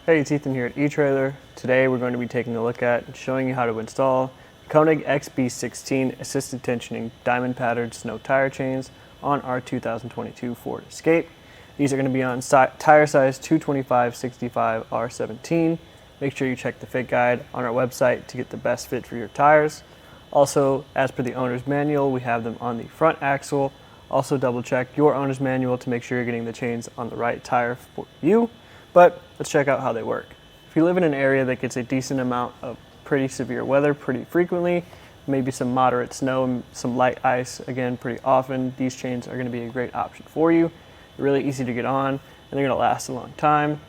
Hey, it's Ethan here at etrailer. Today we're going to be taking a look at and showing you how to install Konig XB16 assisted tensioning diamond patterned snow tire chains on our 2022 Ford Escape. These are going to be on tire size 225/65 R17. Make sure you check the fit guide on our website to get the best fit for your tires. Also, as per the owner's manual, we have them on the front axle. Also double check your owner's manual to make sure you're getting the chains on the right tire for you. But let's check out how they work. If you live in an area that gets a decent amount of pretty severe weather pretty frequently, maybe some moderate snow and some light ice again pretty often, these chains are going to be a great option for you. They're really easy to get on and they're going to last a long time.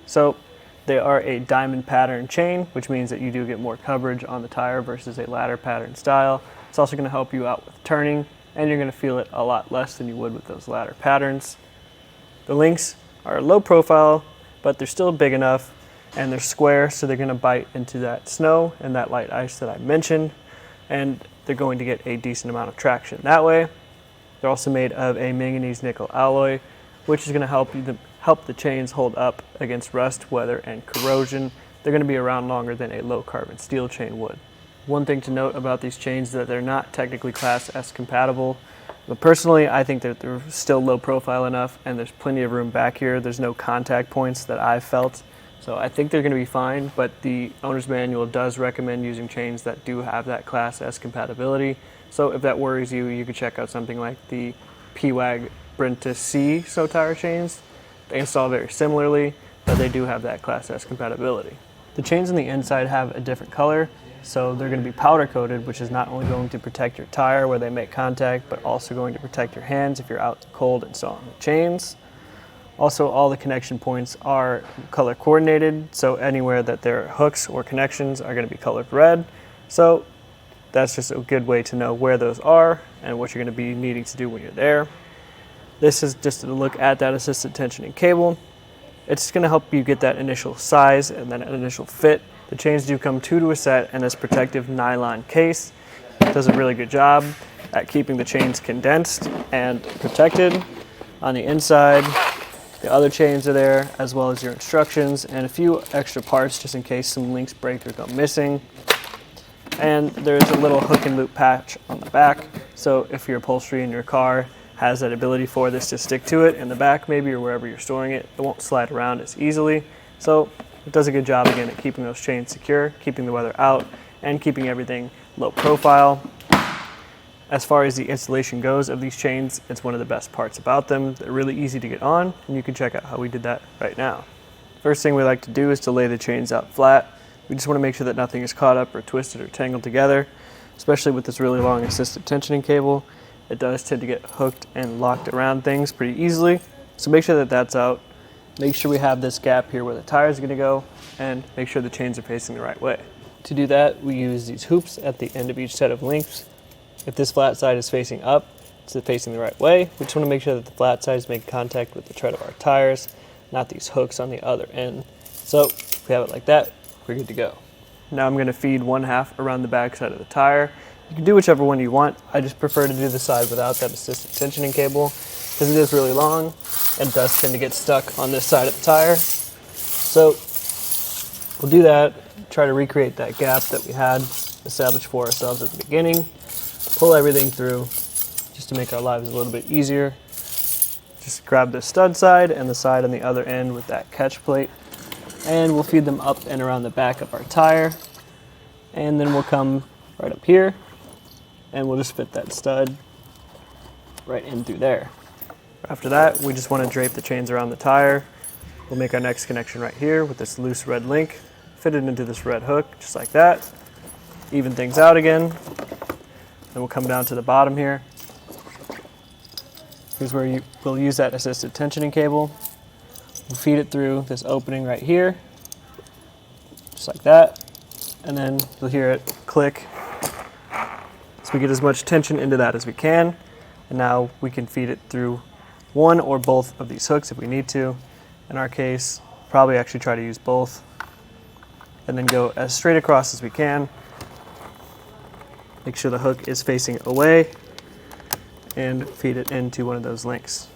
So they are a diamond pattern chain, which means that you do get more coverage on the tire versus a ladder pattern style. It's also going to help you out with turning, and you're going to feel it a lot less than you would with those ladder patterns. The links are low profile, but they're still big enough, and they're square, so they're going to bite into that snow and that light ice that I mentioned, and they're going to get a decent amount of traction that way. They're also made of a manganese nickel alloy, which is going to help the chains hold up against rust, weather, and corrosion. They're going to be around longer than a low carbon steel chain would. One thing to note about these chains is that they're not technically Class S compatible, but personally I think that they're still low profile enough, and there's plenty of room back here. There's no contact points that I've felt, so I think they're going to be fine, but the owner's manual does recommend using chains that do have that Class S compatibility. So if that worries you, you could check out something like the PWAG Brentus C snow tire chains. They install very similarly, but they do have that Class S compatibility. The chains on the inside have a different color, so they're going to be powder coated, which is not only going to protect your tire where they make contact, but also going to protect your hands if you're out in the cold installing the chains. Also, all the connection points are color coordinated, so anywhere that there are hooks or connections are going to be colored red. So that's just a good way to know where those are and what you're going to be needing to do when you're there. This is just a look at that assisted tensioning cable. It's going to help you get that initial size and then an initial fit. The chains do come 2 to a set, and this protective nylon case does a really good job at keeping the chains condensed and protected. On the inside, the other chains are there, as well as your instructions and a few extra parts just in case some links break or go missing. And there's a little hook and loop patch on the back, so if your upholstery in your car has that ability for this to stick to it in the back maybe, or wherever you're storing it, it won't slide around as easily. So it does a good job again at keeping those chains secure, keeping the weather out, and keeping everything low profile. As far as the installation goes of these chains, it's one of the best parts about them. They're really easy to get on, and you can check out how we did that right now. First thing we like to do is to lay the chains out flat. We just want to make sure that nothing is caught up or twisted or tangled together, especially with this really long assisted tensioning cable. It does tend to get hooked and locked around things pretty easily, so make sure that that's out. Make sure we have this gap here where the tire is going to go, and make sure the chains are facing the right way. To do that, we use these hoops at the end of each set of links. If this flat side is facing up, it's facing the right way. We just want to make sure that the flat side is making contact with the tread of our tires, not these hooks on the other end. So if we have it like that, we're good to go. Now I'm going to feed 1/2 around the back side of the tire. You can do whichever one you want. I just prefer to do the side without that assisted tensioning cable because it is really long and does tend to get stuck on this side of the tire. So we'll do that, try to recreate that gap that we had established for ourselves at the beginning. Pull everything through just to make our lives a little bit easier. Just grab the stud side and the side on the other end with that catch plate, and we'll feed them up and around the back of our tire, and then we'll come right up here and we'll just fit that stud right in through there. After that, we just want to drape the chains around the tire. We'll make our next connection right here with this loose red link, fit it into this red hook just like that, even things out again. Then we'll come down to the bottom here. Here's where we'll use that assisted tensioning cable. We'll feed it through this opening right here, just like that, and then you'll hear it click. So we get as much tension into that as we can, and now we can feed it through one or both of these hooks if we need to. In our case, probably actually try to use both, and then go as straight across as we can. Make sure the hook is facing away and feed it into one of those links.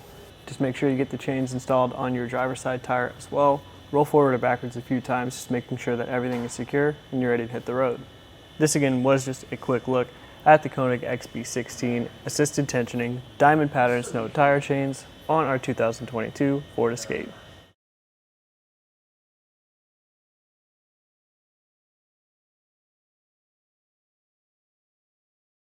Just make sure you get the chains installed on your driver's side tire as well. roll forward or backwards a few times, just making sure that everything is secure and you're ready to hit the road. This again was just a quick look at the Konig XB16 assisted tensioning diamond pattern snow tire chains on our 2022 Ford Escape.